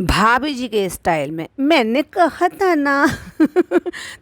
भाभी जी के स्टाइल में। मैंने कहा था ना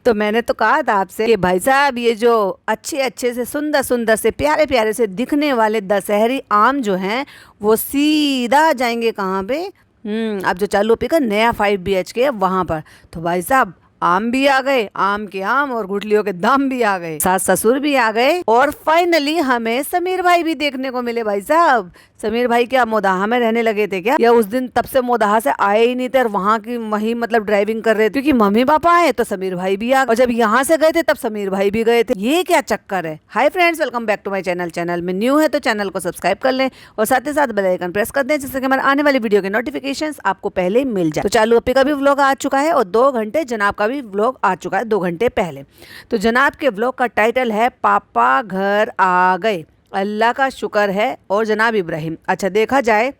तो मैंने तो कहा था आपसे कि भाई साहब ये जो अच्छे अच्छे से सुंदर सुंदर से प्यारे प्यारे से दिखने वाले दशहरी आम जो हैं वो सीधा जाएंगे कहाँ पे। अब जो चालू का नया 5 BHK है वहां पर। तो भाई साहब आम भी आ गए, आम के आम और गुठलियों के दाम भी आ गए, सास ससुर भी आ गए और फाइनली हमें समीर भाई भी देखने को मिले। भाई साहब समीर भाई क्या मोदाहा में रहने लगे थे क्या, या उस दिन तब से मोदाहा से आए ही नहीं थे और वहाँ की वही मतलब ड्राइविंग कर रहे थे, क्योंकि मम्मी पापा आए तो समीर भाई भी आ गए और जब यहाँ से गए थे तब समीर भाई भी गए थे। ये क्या चक्कर है। Hi friends, welcome back to my channel. Channel में न्यू है तो चैनल को सब्सक्राइब कर लें और साथ ही साथ बेल आइकन प्रेस कर दें जिससे कि हमारे आने वाली वीडियो के नोटिफिकेशंस आपको पहले ही मिल जाए। तो चालू अपी का भी व्लॉग आ चुका है और 2 घंटे जनाब का भी व्लॉग आ चुका है 2 घंटे पहले। तो जनाब के व्लॉग का टाइटल है पापा घर आ गए, अल्लाह का शुक्र है और जनाब इब्राहिम। अच्छा देखा जाए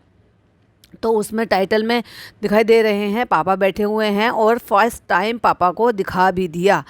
तो उसमें टाइटल में दिखाई दे रहे हैं पापा बैठे हुए हैं और फर्स्ट टाइम पापा को दिखा भी दिया,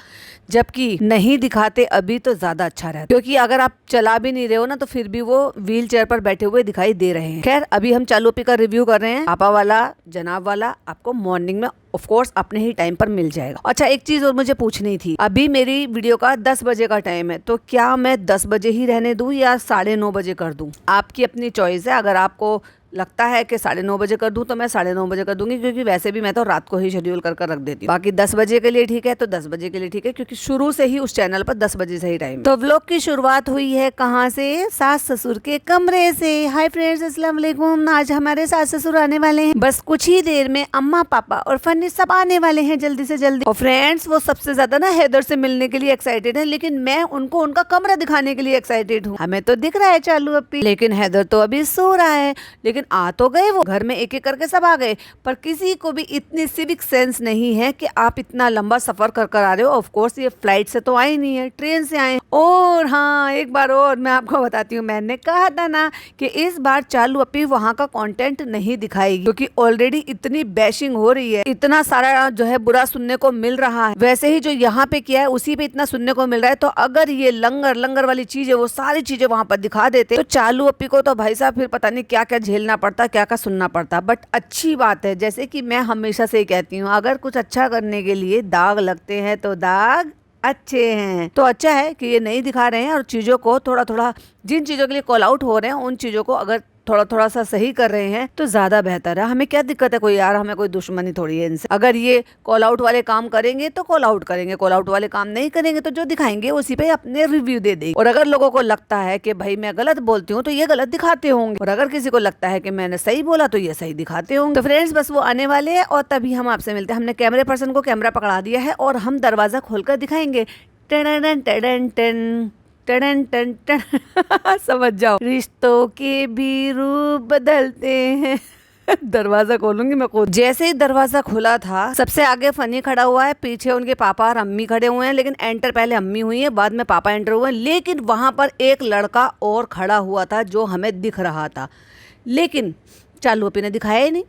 जबकि नहीं दिखाते अभी तो ज़्यादा अच्छा रहता, क्योंकि अगर आप चला भी नहीं रहे हो ना तो फिर भी वो व्हील चेयर पर बैठे हुए दिखाई दे रहे हैं। खैर अभी हम चालू पी का रिव्यू कर रहे हैं। पापा वाला जनाब वाला आपको मॉर्निंग में ऑफ कोर्स अपने ही टाइम पर मिल जाएगा। अच्छा एक चीज और मुझे पूछनी थी, अभी मेरी वीडियो का 10 बजे का टाइम है, तो क्या मैं 10 बजे ही रहने दूं या 9:30 बजे कर दूं? आपकी अपनी चॉइस है। अगर आपको लगता है कि 9:30 बजे कर दूं तो मैं 9:30 बजे कर दूंगी, क्योंकि वैसे भी मैं तो रात को ही शेड्यूल कर रख देती हूँ। बाकी 10 बजे के लिए ठीक है तो 10 बजे के लिए ठीक है, क्योंकि शुरू से ही उस चैनल पर 10 बजे से ही टाइम। तो व्लॉग की शुरुआत हुई है कहाँ से? सास ससुर के कमरे से। हाय फ्रेंड्स, अस्सलाम वालेकुम। आज हमारे सास ससुर आने वाले हैं, बस कुछ ही देर में अम्मा पापा और फनी सब आने वाले हैं जल्दी से जल्दी। और फ्रेंड्स वो सबसे ज्यादा ना हैदर से मिलने के लिए एक्साइटेड है, लेकिन मैं उनको उनका कमरा दिखाने के लिए एक्साइटेड हूँ। हमें तो दिख रहा है चालू अपी, लेकिन हैदर तो अभी सो रहा है। लेकिन आ तो गए वो, घर में एक एक करके सब आ गए, पर किसी को भी इतनी सिविक सेंस नहीं है कि आप इतना लंबा सफर कर कर आ रहे हो। ऑफ कोर्स ये फ्लाइट से तो आए नहीं है, ट्रेन से आए। और हाँ एक बार और मैं आपको बताती हूँ, मैंने कहा था ना कि इस बार चालू अपी वहाँ का कंटेंट नहीं दिखाएगी, क्योंकि ऑलरेडी इतनी बैशिंग हो रही है, इतना सारा जो है बुरा सुनने को मिल रहा है। वैसे ही जो यहाँ पे किया है उसी पे इतना सुनने को मिल रहा है, तो अगर ये लंगर लंगर वाली चीज है वो सारी चीजें वहाँ पर दिखा देते तो चालू अपी को तो भाई साहब फिर पता नहीं क्या क्या झेलना पड़ता, क्या क्या सुनना पड़ता। बट अच्छी बात है, जैसे कि मैं हमेशा से कहती हूँ, अगर कुछ अच्छा करने के लिए दाग लगते हैं तो दाग अच्छे हैं। तो अच्छा है कि ये नहीं दिखा रहे हैं और चीजों को थोड़ा थोड़ा, जिन चीजों के लिए कॉल आउट हो रहे हैं उन चीजों को अगर थोड़ा थोड़ा सा सही कर रहे हैं तो ज्यादा बेहतर है। हमें क्या दिक्कत है कोई यार, हमें कोई दुश्मनी थोड़ी है इनसे। अगर ये कॉल आउट वाले काम करेंगे तो कॉल आउट करेंगे, कॉल आउट वाले काम नहीं करेंगे तो जो दिखाएंगे उसी पे अपने रिव्यू दे देंगे। और अगर लोगों को लगता है कि भाई मैं गलत बोलती हूँ तो ये गलत दिखाते होंगे, और अगर किसी को लगता है कि मैंने सही बोला तो ये सही दिखाते होंगे। तो फ्रेंड्स बस वो आने वाले हैं और तभी हम आपसे मिलते हैं। हमने कैमरे पर्सन को कैमरा पकड़ा दिया है और हम दरवाजा खोलकर दिखाएंगे। टन टन टन टन टन टन समझ जाओ, रिश्तों के भी रूप बदलते हैं। दरवाजा खोलूंगी मैं खुद। जैसे ही दरवाजा खुला था सबसे आगे फनी खड़ा हुआ है, पीछे उनके पापा और अम्मी खड़े हुए हैं, लेकिन एंटर पहले अम्मी हुई है बाद में पापा एंटर हुए हैं। लेकिन वहां पर एक लड़का और खड़ा हुआ था जो हमें दिख रहा था, लेकिन चालू अपी ने दिखाया ही नहीं,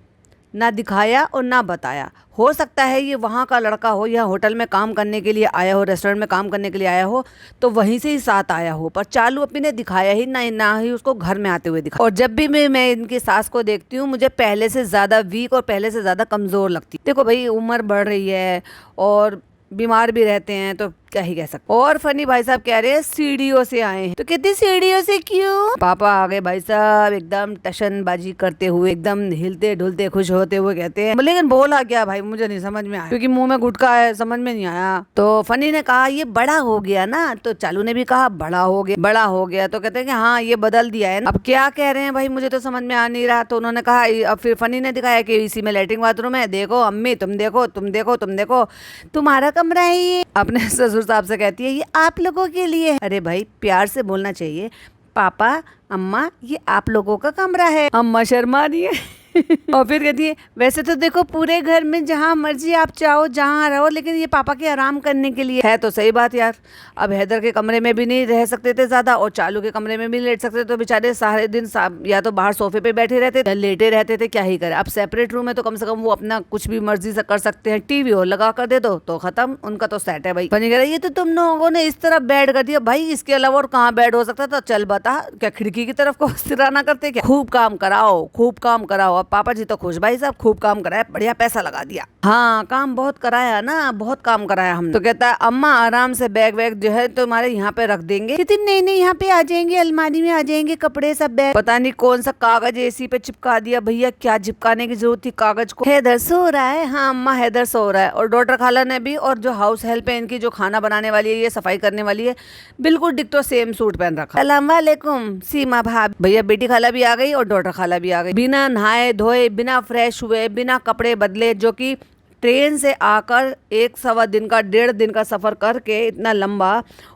ना दिखाया और ना बताया। हो सकता है ये वहाँ का लड़का हो या होटल में काम करने के लिए आया हो, रेस्टोरेंट में काम करने के लिए आया हो, तो वहीं से ही साथ आया हो, पर चालू अपी ने दिखाया ही ना ही उसको घर में आते हुए दिखा। और जब भी मैं इनकी सास को देखती हूँ मुझे पहले से ज़्यादा वीक और पहले से ज़्यादा कमज़ोर लगती है। देखो भाई उम्र बढ़ रही है और बीमार भी रहते हैं तो क्या ही कह सकते। और फनी भाई साहब कह रहे हैं सीढ़ियों से आए हैं, तो कितनी सीढ़ियों से क्यों? पापा आ गए भाई साहब एकदम टशनबाजी करते हुए, एकदम हिलते ढुलते खुश होते हुए कहते हैं, लेकिन बोला क्या भाई मुझे नहीं समझ में आया, क्योंकि मुंह में गुटखा है, समझ में नहीं आया। तो फनी ने कहा ये बड़ा हो गया ना, तो चालू ने भी कहा बड़ा हो गया, बड़ा हो गया। तो कहते हैं कि हाँ ये बदल दिया है। अब क्या कह रहे हैं भाई मुझे तो समझ में आ नहीं रहा। तो उन्होंने कहा, अब फिर फनी ने दिखाया कि इसी में लैट्रिन बाथरूम है, देखो अम्मी तुम देखो तुम देखो तुम देखो, तुम्हारा कमरा है ये। अपने ससुर साहब से कहती है ये आप लोगों के लिए। अरे भाई प्यार से बोलना चाहिए, पापा अम्मा ये आप लोगों का कमरा है। अम्मा शर्मा रही है और फिर कहती है वैसे तो देखो पूरे घर में जहाँ मर्जी आप चाहो जहाँ रहो, लेकिन ये पापा के आराम करने के लिए है। तो सही बात यार, अब हैदर के कमरे में भी नहीं रह सकते थे ज्यादा और चालू के कमरे में भी लेट सकते, तो बेचारे सारे दिन या तो बाहर सोफे पे बैठे रहते थे, लेटे रहते थे, क्या ही करे। अब सेपरेट रूम है तो कम से कम वो अपना कुछ भी मर्जी से कर सकते हैं। टीवी और लगा कर दे दो तो खत्म, उनका तो सेट है भाई। बनी कह रहा ये तो तुम लोगों ने इस तरफ बेड कर दिया भाई, इसके अलावा और कहाँ बेड हो सकता था? चल बता, क्या खिड़की की तरफ को सिराना करते क्या? खूब काम कराओ खूब काम कराओ। और पापा जी तो खुश, भाई साहब खूब काम कराया, बढ़िया पैसा लगा दिया। हाँ काम बहुत कराया ना, बहुत काम कराया हमने। तो कहता है अम्मा आराम से बैग वैग जो है तुम्हारे यहाँ पे रख देंगे। कहती नहीं नहीं यहाँ पे आ जाएंगे, अलमारी में आ जाएंगे कपड़े सब बैग। पता नहीं कौन सा कागज एसी पे चिपका दिया भैया, क्या चिपकाने की जरूरत थी कागज को। हैदर सो रहा है, हाँ अम्मा हैदर सो रहा है। और डॉक्टर खाला ने भी, और जो हाउस हेल्प है इनकी, जो खाना बनाने वाली है, ये सफाई करने वाली है, बिल्कुल डिक्टो सेम सूट पहन रखा। अस्सलाम वालेकुम सीमा भाभी। भैया बेटी खाला भी आ गई और डॉक्टर खाला भी आ गई, बिना नहाए धोए, बिना फ्रेश हुए, बिना कपड़े बदले, जो कि ट्रेन से आकर 1-1.25 दिन का 1.5 दिन का सफ़र करके इतना लंबा,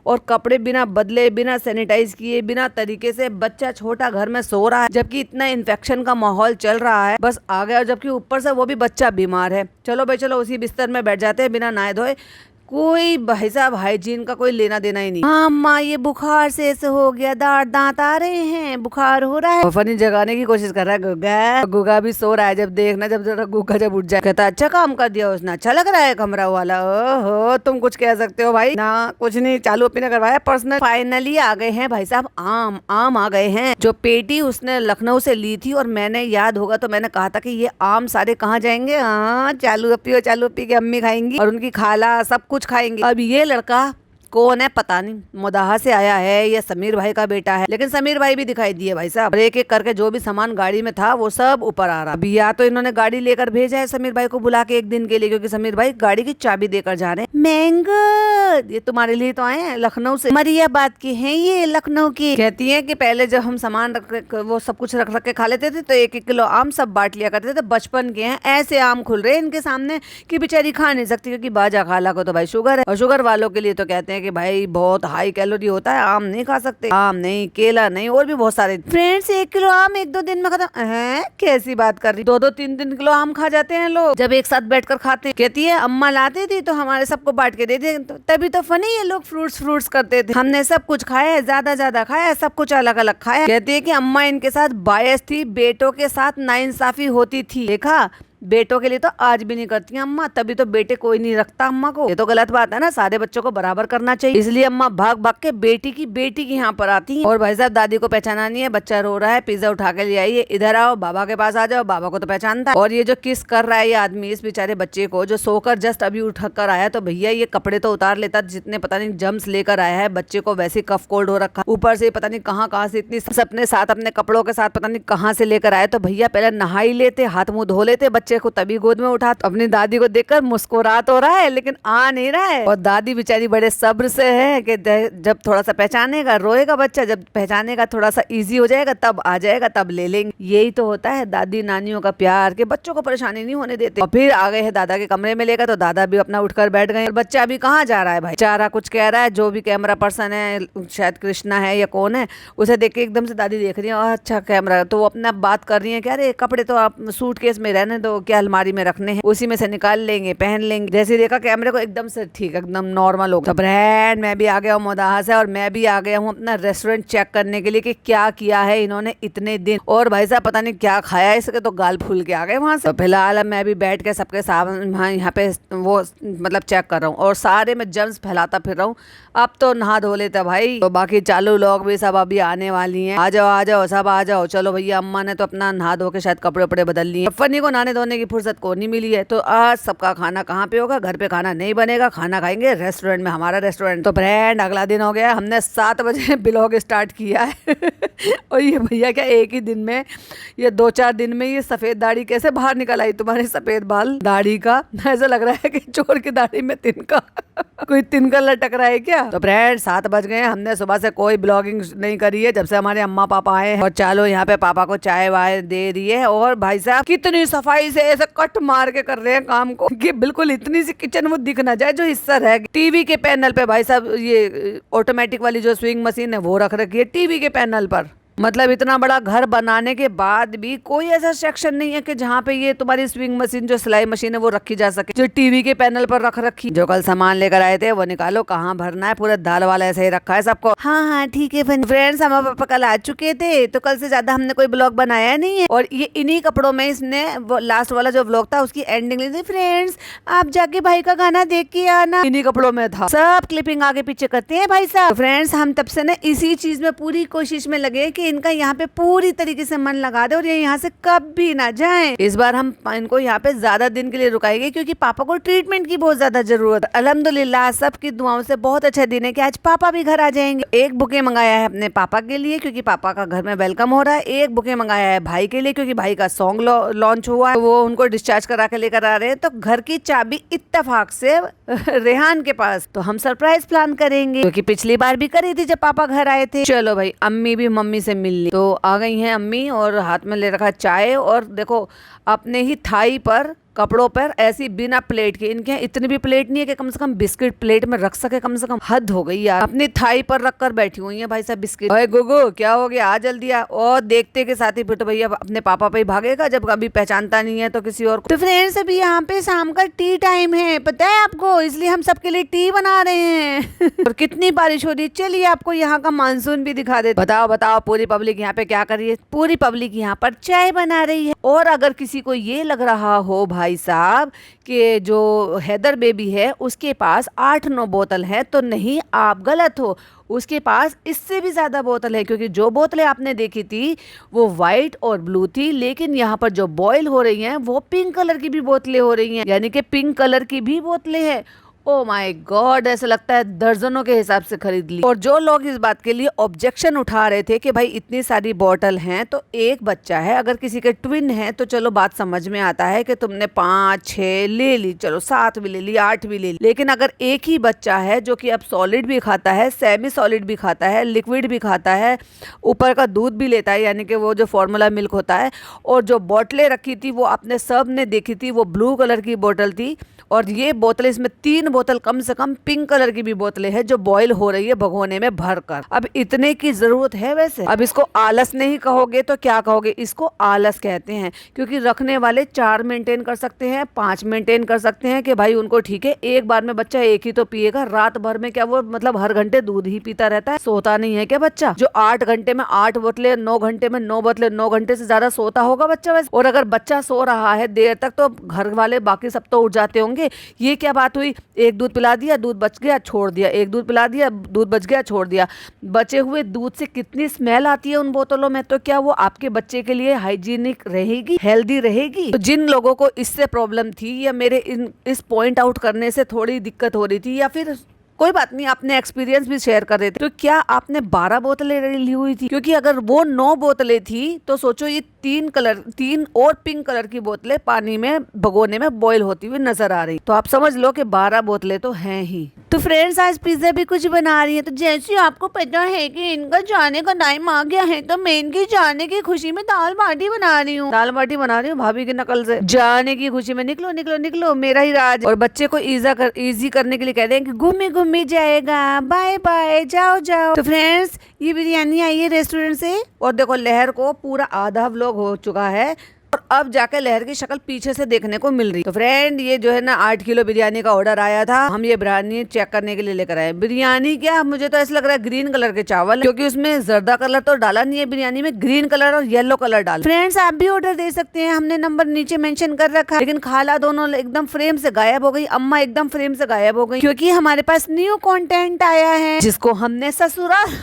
और कपड़े बिना बदले, बिना सैनिटाइज किए, बिना तरीके से, बच्चा छोटा घर में सो रहा है, जबकि इतना इन्फेक्शन का माहौल चल रहा है, बस आ गया। और जबकि ऊपर से वो भी बच्चा बीमार है। चलो भाई चलो उसी बिस्तर में बैठ जाते हैं बिना नहाए धोए। कोई भाई साहब हाइजीन का कोई लेना देना ही नहीं। हाँ अम्मा ये बुखार से ऐसे हो गया, दांत आ रहे हैं, बुखार हो रहा है। फनी जगाने की कोशिश कर रहा है गुगा। गुगा भी सो रहा है। जब देखना, जब जरा गुगा जब उठ जाए, कहता अच्छा काम कर दिया उसने, अच्छा लग रहा है कमरा वाला। ओहो तुम कुछ कह सकते हो भाई ना, कुछ नहीं, चालू अपने करवाया पर्सनल। फाइनली आ गए हैं भाई साहब आम आ गए हैं। जो पेटी उसने लखनऊ से ली थी, और मैंने याद होगा तो मैंने कहा था कि ये आम सारे कहाँ जाएंगे। हाँ चालू अपी की अम्मी खाएंगी और उनकी खाला सब कुछ खाएंगे। अब ये लड़का कौन है पता नहीं, मुदाहा से आया है या समीर भाई का बेटा है, लेकिन समीर भाई भी दिखाई दिए भाई साहब। एक एक करके जो भी सामान गाड़ी में था वो सब ऊपर आ रहा। अभी या तो इन्होंने गाड़ी लेकर भेजा है समीर भाई को बुला के 1 दिन के लिए, क्योंकि समीर भाई गाड़ी की चाबी देकर जा रहे हैं। मैंगो ये तुम्हारे लिए तो आए हैं लखनऊ से, मरियाबाद के हैं ये, लखनऊ की। कहती है कि पहले जब हम सामान वो सब कुछ रख के खा लेते थे तो 1-1 किलो आम सब बांट लिया करते थे। बचपन के हैं, ऐसे आम खुल रहे हैं इनके सामने कि बेचारी खा नहीं सकती, क्योंकि बाजा खाला को तो भाई शुगर है, और शुगर वालों के लिए तो कहते हैं कि भाई बहुत हाई कैलोरी होता है, आम नहीं खा सकते। आम नहीं, केला नहीं, और भी बहुत सारे। फ्रेंड्स 1 किलो आम 1-2 दिन में खत्म है, कैसी बात कर रही, 2-2, 3-3 किलो आम खा जाते हैं लोग जब एक साथ बैठकर खाते हैं। कहती है अम्मा लाती थी तो हमारे सबको बांट के दे दिए, तभी तो फनी ये लोग फ्रूट्स करते थे। हमने सब कुछ खाया है, ज्यादा खाया, सब कुछ अलग अलग खाया। कहती है कि अम्मा इनके साथ बायस थी, बेटों के साथ नाइंसाफी होती थी। देखा, बेटों के लिए तो आज भी नहीं करती हैं अम्मा, तभी तो बेटे कोई नहीं रखता अम्मा को। ये तो गलत बात है ना, सारे बच्चों को बराबर करना चाहिए। इसलिए अम्मा भाग भाग के बेटी की यहाँ पर आती हैं। और भाई साहब दादी को पहचाना नहीं है, बच्चा रो रहा है, पिज्जा उठा के ले आइए, इधर आओ, बाबा के पास आ जाओ, बाबा को तो पहचानता है। और ये जो किस कर रहा है ये आदमी इस बेचारे बच्चे को, जो सोकर जस्ट अभी उठ कर आया, तो भैया ये कपड़े तो उतार लेता, जितने पता नहीं जम्स लेकर आया है। बच्चे को वैसे कफ कोल्ड हो रखा, ऊपर से पता नहीं कहाँ से इतनी अपने साथ, अपने कपड़ों के साथ पता नहीं कहाँ से लेकर आए। तो भैया पहले नहा ही लेते, हाथ मुंह धो लेते बच्चे को, तभी गोद में उठा। तो अपनी दादी को देखकर मुस्कुरा तो रहा है लेकिन आ नहीं रहा है। और दादी बेचारी बड़े सब्र से है कि जब थोड़ा सा पहचानेगा, रोएगा बच्चा, जब पहचानेगा थोड़ा सा इजी हो जाएगा, तब आ जाएगा, तब ले लेंगे। यही तो होता है दादी नानियों का प्यार, के बच्चों को परेशानी नहीं होने देते। और फिर आ गए हैं दादा के कमरे में लेकर, तो दादा भी अपना उठकर बैठ गए। बच्चा अभी कहाँ जा रहा है भाई, चारा कुछ कह रहा है। जो भी कैमरा पर्सन है, शायद कृष्णा है या कौन है, उसे देख के एकदम से दादी देख रही है, अच्छा कैमरा, तो वो अपना बात कर रही है कि अरे कपड़े तो आप सूटकेस में रहने दो, क्या अलमारी में रखने हैं, उसी में से निकाल लेंगे, पहन लेंगे। जैसे देखा कैमरे को, एकदम से ठीक, एकदम नॉर्मल हो गया। तो ब्रांड मैं भी आ गया हूँ मुदाहा से, और मैं भी आ गया हूँ अपना रेस्टोरेंट चेक करने के लिए कि क्या किया है इन्होंने इतने दिन। और भाई साहब पता नहीं क्या खाया है, इसके तो गाल फूल के आ गए वहां से। तो फिलहाल मैं भी बैठ के सबके सामने यहाँ पे वो मतलब चेक कर रहा हूँ, और सारे में जर्म्स फैलाता फिर रहा हूँ। अब तो नहा धो लेता भाई। तो बाकी चालू लोग भी सब अभी आने वाली हैं, आ जाओ सब आ जाओ। चलो भैया, अम्मा ने तो अपना नहा धो के शायद कपड़े उपड़े बदल लिए। फनी को नहाने धोने की फुर्सत को नहीं मिली है। तो आज सबका खाना कहाँ पे होगा, घर पे खाना नहीं बनेगा, खाना खाएंगे रेस्टोरेंट में, हमारा रेस्टोरेंट। तो फ्रेंड अगला दिन हो गया, हमने 7 बजे ब्लॉग स्टार्ट किया है और ये भैया क्या एक ही दिन में, ये 2-4 दिन में ये सफेद दाढ़ी कैसे बाहर निकल आई तुम्हारे, सफेद बाल दाढ़ी का। ऐसा लग रहा है कि चोर की दाढ़ी में तिनका कोई तिनका लटक रहा है क्या। तो फ्रेंड 7 बज गए, हमने सुबह से कोई ब्लॉगिंग नहीं करी है जब से हमारे अम्मा पापा आए हैं। और चलो यहाँ पे पापा को चाय वाय दे रही है, और भाई साहब कितनी सफाई से ऐसे कट मार के कर रहे हैं काम को कि बिल्कुल इतनी सी किचन वो दिख ना जाए जो हिस्सा रह। टीवी के पैनल पे भाई साहब ये ऑटोमेटिक वाली जो स्विंग मशीन है वो रख रखी है टीवी के पैनल पर। मतलब इतना बड़ा घर बनाने के बाद भी कोई ऐसा सेक्शन नहीं है कि जहाँ पे ये तुम्हारी स्विंग मशीन जो सिलाई मशीन है वो रखी जा सके, जो टीवी के पैनल पर रख रखी। जो कल सामान लेकर आए थे वो निकालो, कहाँ भरना है, पूरा दाल वाला ऐसे ही रखा है सबको। हाँ ठीक है फ्रेंड्स, हमारे पापा कल आ चुके थे तो कल से ज्यादा हमने कोई ब्लॉग बनाया नहीं है। और ये इन्हीं कपड़ों में इसने लास्ट वाला जो ब्लॉग था उसकी एंडिंग ली थी, फ्रेंड्स आप जाके भाई का गाना देख के आना, इन्हीं कपड़ों में था। सब क्लिपिंग आगे पीछे करते हैं भाई साहब। फ्रेंड्स हम तब से ना इसी चीज में पूरी कोशिश में लगे कि कि इनका यहाँ पे पूरी तरीके से मन लगा दे और ये यहाँ से कभी ना जाएं। इस बार हम इनको यहाँ पे ज्यादा दिन के लिए रुकाएंगे क्योंकि पापा को ट्रीटमेंट की बहुत ज्यादा जरूरत है। अल्हम्दुलिल्लाह सबकी दुआओं से बहुत अच्छा दिन है कि आज पापा भी घर आ जाएंगे। एक बुके मंगाया है अपने पापा के लिए क्योंकि पापा का घर में वेलकम हो रहा है। एक बुके मंगाया है भाई के लिए क्योंकि भाई का सॉन्ग लॉन्च हुआ है, वो उनको डिस्चार्ज करा के लेकर आ रहे हैं। तो घर की चाबी इत्तेफाक से रेहान के पास। तो हम सरप्राइज प्लान करेंगे क्योंकि पिछली बार भी करी थी जब पापा घर आए थे। चलो भाई, अम्मी भी मम्मी से मिल ली तो आ गई हैं अम्मी और हाथ में ले रखा चाय और देखो अपने ही थाई पर कपड़ों पर ऐसी बिना प्लेट के। इनके यहाँ इतनी भी प्लेट नहीं है कि कम से कम बिस्किट प्लेट में रख सके। कम से कम हद हो गई यार, अपनी थाई पर रख कर बैठी हुई है भाई साहब बिस्किट। ओए गुगु क्या हो गया, आ जल्दी आ। और देखते के साथ ही फिर तो भैया अपने पापा पे ही भागेगा जब कभी पहचानता नहीं है तो किसी और को। तो फ्रेंड्स अभी यहाँ पे शाम का टी टाइम है, पता है आपको, इसलिए हम सबके लिए टी बना रहे हैं। और कितनी बारिश हो रही है। चलिए आपको यहाँ का मानसून भी दिखा दे। बताओ बताओ पूरी पब्लिक यहाँ पे क्या कर रही है। पूरी पब्लिक यहाँ पर चाय बना रही है। और अगर किसी को ये लग रहा हो भाई साहब कि जो हैदर बेबी है उसके पास 8-9 बोतल है, तो नहीं, आप गलत हो। उसके पास इससे भी ज्यादा बोतल है क्योंकि जो बोतलें आपने देखी थी वो व्हाइट और ब्लू थी, लेकिन यहाँ पर जो बॉयल हो रही हैं वो पिंक कलर की भी बोतलें हो रही हैं, यानी कि पिंक कलर की भी बोतलें हैं। ओ माय गॉड, ऐसा लगता है दर्जनों के हिसाब से खरीद ली। और जो लोग इस बात के लिए ऑब्जेक्शन उठा रहे थे कि भाई इतनी सारी बोतल हैं तो एक बच्चा है, अगर किसी के ट्विन है तो चलो बात समझ में आता है कि तुमने 5-6 ले ली, चलो 7 भी ले ली, 8 भी ले ली। लेकिन अगर एक ही बच्चा है जो कि अब सॉलिड भी खाता है, सेमी सॉलिड भी खाता है, लिक्विड भी खाता है, ऊपर का दूध भी लेता है यानी कि वो जो फॉर्मूला मिल्क होता है, और जो बोतलें रखी थी वो आपने सब ने देखी थी वो ब्लू कलर की बोतल थी, और ये बोतलें, इसमें 3 बोतल कम से कम पिंक कलर की भी बोतलें हैं जो बॉईल हो रही है भगोने में भरकर। अब इतने की जरूरत है वैसे? अब इसको आलस नहीं कहोगे तो क्या कहोगे? इसको आलस कहते हैं क्योंकि रखने वाले 4 मेंटेन कर सकते हैं, 5 मेंटेन कर सकते हैं कि भाई उनको ठीक है एक बार में बच्चा एक ही तो पिएगा। रात भर में क्या वो मतलब हर घंटे दूध ही पीता रहता है? सोता नहीं है क्या बच्चा? जो 8 घंटे में 8 बोतलें, 9 घंटे में 9 बोतलें, 9 घंटे से ज्यादा सोता होगा बच्चा वैसे? और अगर बच्चा सो रहा है देर तक तो घर वाले बाकी सब तो उठ जाते होंगे। ये क्या बात हुई, एक दूध पिला दिया, दूध बच गया, छोड़ दिया, एक दूध पिला दिया, दूध बच गया, छोड़ दिया। बचे हुए दूध से कितनी स्मेल आती है उन बोतलों में। तो क्या वो आपके बच्चे के लिए हाइजीनिक रहेगी, हेल्दी रहेगी? तो जिन लोगों को इससे प्रॉब्लम थी या मेरे इस पॉइंट आउट करने से थोड़ी दिक्कत हो रही थी, या फिर कोई बात नहीं आपने एक्सपीरियंस भी शेयर कर रहे थे, तो क्या आपने 12 बोतलें ली हुई थी? क्योंकि अगर वो 9 बोतलें थी तो सोचो ये 3 और पिंक कलर की बोतलें पानी में भगोने में बॉईल होती हुई नजर आ रही, तो आप समझ लो कि 12 बोतलें तो हैं ही। तो फ्रेंड्स आज पिज्जा भी कुछ बना रही है, तो जैसे आपको पता है कि इनका जाने का टाइम आ गया है तो मैं इनके जाने की खुशी में दाल बाटी बना रही हूँ। दाल बाटी बना रही हूँ भाभी की नकल से। जाने की खुशी में निकलो निकलो निकलो, मेरा ही राज। और बच्चे को इजी करने के लिए कहते हैं कि घूमे घूमे जाएगा, बाय बाय, जाओ जाओ। तो फ्रेंड्स ये बिरयानी आई है रेस्टोरेंट से, और देखो लहर को पूरा आधा व्लॉग हो चुका है और अब जाके लहर की शक्ल पीछे से देखने को मिल रही। तो फ्रेंड ये जो है ना 8 किलो बिरयानी का ऑर्डर आया था, हम ये बिरयानी चेक करने के लिए लेकर आए। बिरयानी क्या, मुझे तो ऐसा लग रहा है ग्रीन कलर के चावल, क्योंकि उसमें जर्दा कलर तो डाला नहीं है बिरयानी में, ग्रीन कलर और येलो कलर डाला। फ्रेंड्स आप भी ऑर्डर दे सकते हैं, हमने नंबर नीचे मेंशन कर रखा। लेकिन खाला दोनों एकदम फ्रेम से गायब हो गई, अम्मा एकदम फ्रेम से गायब हो गई, क्योंकि हमारे पास न्यू कंटेंट आया है जिसको हमने ससुराल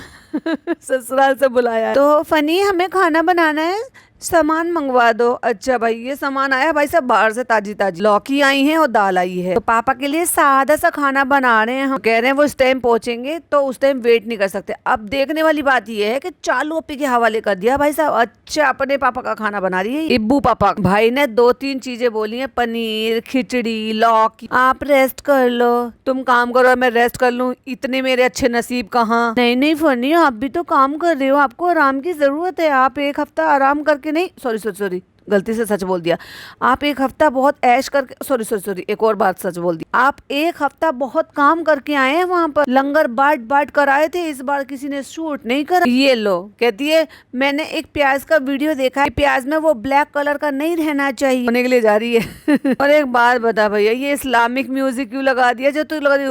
से बुलाया है। तो फनी हमें खाना बनाना है, सामान मंगवा दो। अच्छा भाई ये सामान आया भाई साहब बाहर से, ताजी ताजी लौकी आई है और दाल आई है। तो पापा के लिए सादा सा खाना बना रहे हैं, हम कह रहे हैं वो उस टाइम पहुंचेंगे तो उस टाइम वेट नहीं कर सकते। अब देखने वाली बात ये है कि चालू ओपी के हवाले कर दिया भाई साहब। अच्छा अपने पापा का खाना बना रही है इब्बू पापा। भाई ने 2-3 चीजें बोली है, पनीर, खिचड़ी, लौकी। आप रेस्ट कर लो, तुम काम करो मैं रेस्ट कर लूँ, इतने मेरे अच्छे नसीब कहाँ। नहीं नहीं फनी आप भी तो काम कर रहे हो, आपको आराम की जरूरत है। आप एक हफ्ता आराम करके, नहीं सॉरी गलती से सच बोल दिया, आप एक हफ्ता बहुत ऐश करके, सॉरी एक और बात सच बोल दी, आप एक हफ्ता बहुत काम करके आए हैं वहाँ पर, लंगर बाट कर आए थे। इस बार किसी ने शूट नहीं करा। ये लो कहती है मैंने एक प्याज का वीडियो देखा है, प्याज में वो ब्लैक कलर का नहीं रहना चाहिए, होने के लिए जा रही है। और एक बात बता भैया, ये इस्लामिक म्यूजिक क्यों लगा दिया जो तू लगा दी?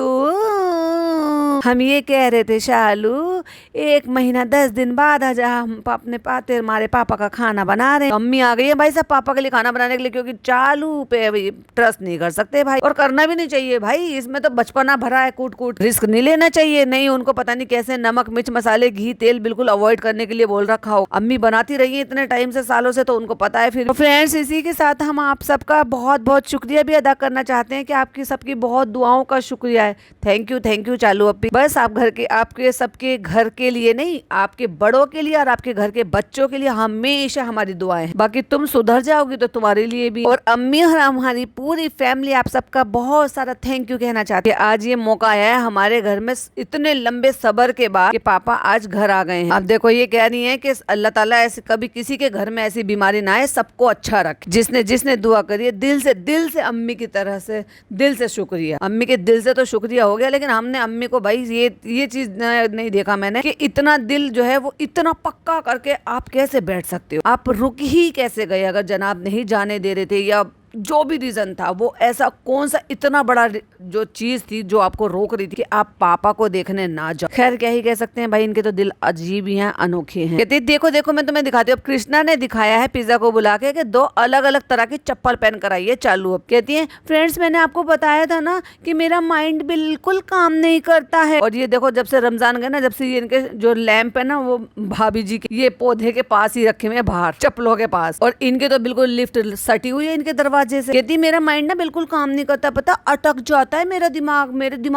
हम ये कह रहे थे शालू 1 महीना 10 दिन बाद आजा, हम अपने हमारे पापा का खाना बना रहे हैं। अम्मी आ गई है भाई साहब पापा के लिए खाना बनाने के लिए, क्योंकि चालू पे ट्रस्ट नहीं कर सकते भाई, और करना भी नहीं चाहिए भाई। इसमें तो बचपना भरा है, कूट कूट रिस्क नहीं लेना चाहिए। नहीं, उनको पता नहीं कैसे नमक मिर्च मसाले घी तेल बिल्कुल अवॉइड करने के लिए बोल रखा हो। अम्मी बनाती रही है इतने टाइम से, सालों से, तो उनको पता है। फिर फ्रेंड्स, इसी के साथ हम आप सबका बहुत बहुत शुक्रिया भी अदा करना चाहते हैं कि आपकी सबकी बहुत दुआओं का शुक्रिया है। थैंक यू चालू अप्पी। बस आप घर के आपके सबके घर के लिए नहीं, आपके बड़ों के लिए और आपके घर के बच्चों के लिए हमेशा हमारी दुआएं हैं। बाकी तुम सुधर जाओगी तो तुम्हारे लिए भी। और अम्मी और हमारी पूरी फैमिली आप सबका बहुत सारा थैंक यू कहना चाहती है। आज ये मौका आया है हमारे घर में इतने लंबे सब्र के बाद कि पापा आज घर आ गए हैं। अब देखो ये कह रही है कि अल्लाह ताला ऐसे कभी किसी के घर में ऐसी बीमारी ना आए, सबको अच्छा रखे। जिसने दुआ करी है दिल से अम्मी की तरह से दिल से शुक्रिया। अम्मी के दिल से तो शुक्रिया हो गया, लेकिन हमने अम्मी को भाई ये चीज नहीं देखा मैंने कि इतना दिल जो है वो इतना पक्का करके आप कैसे बैठ सकते हो। आप रुक ही कैसे गए? अगर जनाब नहीं जाने दे रहे थे या जो भी रीजन था, वो ऐसा कौन सा इतना बड़ा जो चीज थी जो आपको रोक रही थी कि आप पापा को देखने ना जाओ? खैर क्या ही कह सकते हैं भाई, इनके तो दिल अजीब ही हैं, अनोखे हैं। कहती देखो मैं तुम्हें दिखाती हूँ। अब कृष्णा ने दिखाया है पिज्जा को बुला के कि 2 अलग अलग तरह की चप्पल पहन कर आई है चालू। अब कहती है फ्रेंड्स मैंने आपको बताया था ना कि मेरा माइंड बिल्कुल काम नहीं करता है। और ये देखो जब से रमजान गए ना, जब से ये इनके जो लैंप है ना वो भाभी जी के ये पौधे के पास ही रखे हुए हैं, बाहर चप्पलों के पास, और इनके तो बिल्कुल लिफ्ट सटी हुई है इनके दरवाजे से। कहती मेरा माइंड ना बिल्कुल काम नहीं करता, पता अटक जाता है मेरे दिमाग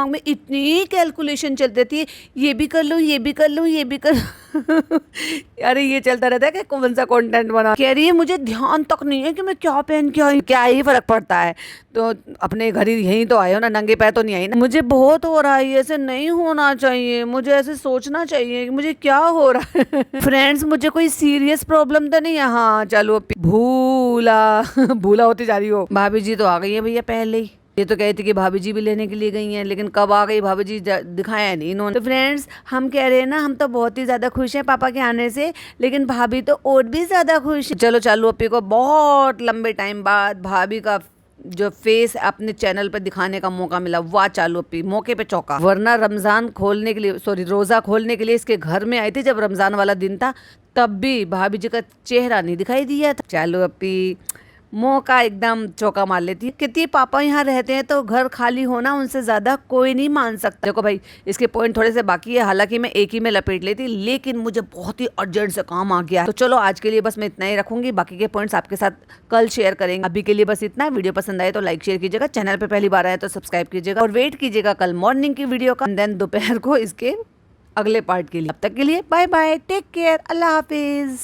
में इतनी कैलकुलेशन चलती थी, ये भी कर लूं ये भी कर लूं ये भी कर अरे ये चलता रहता है कि कौन सा कंटेंट बना। कह रही है मुझे ध्यान तक नहीं है कि मैं क्या पहन के आई, क्या ही फर्क पड़ता है। तो अपने घर ही यहीं तो आए हो ना, नंगे पैर तो नहीं आई ना। मुझे बहुत हो रहा है, ऐसे नहीं होना चाहिए, मुझे ऐसे सोचना चाहिए कि मुझे क्या हो रहा है। फ्रेंड्स मुझे कोई सीरियस प्रॉब्लम तो नहीं है। हाँ चलो भूला होती जा रही हो। भाभी जी तो आ गई है भैया पहले ही। ये तो कहती कि भाभी जी भी लेने के लिए गई हैं, लेकिन कब आ गई भाभी जी दिखाया नहीं इन्होंने। तो फ्रेंड्स हम कह रहे हैं ना, हम तो बहुत ही ज्यादा खुश हैं पापा के आने से, लेकिन भाभी तो और भी ज्यादा खुश है। चलो चालू अप्पी को बहुत लंबे टाइम बाद भाभी का जो फेस अपने चैनल पर दिखाने का मौका मिला। वाह चालू अप्पी मौके पे चौका, वरना रमजान खोलने के लिए रोजा खोलने के लिए इसके घर में आई थी जब रमजान वाला दिन था, तब भी भाभी जी का चेहरा नहीं दिखाई दिया था। चालू अप्पी मौका एकदम चौका मार लेती है। कहती है पापा यहाँ रहते हैं तो घर खाली होना उनसे ज्यादा कोई नहीं मान सकता। देखो भाई इसके पॉइंट थोड़े से बाकी है, हालांकि मैं एक ही में लपेट लेती, लेकिन मुझे बहुत ही अर्जेंट से काम आ गया है। तो चलो आज के लिए बस मैं इतना ही रखूंगी, बाकी के पॉइंट्स आपके साथ कल शेयर करेंगे। अभी के लिए बस इतना। वीडियो पसंद आए तो लाइक शेयर कीजिएगा, चैनल पे पहली बार आए तो सब्सक्राइब कीजिएगा, और वेट कीजिएगा कल मॉर्निंग की वीडियो का, देन दोपहर को इसके अगले पार्ट के लिए। अब तक के लिए बाय बाय, टेक केयर, अल्लाह हाफिज।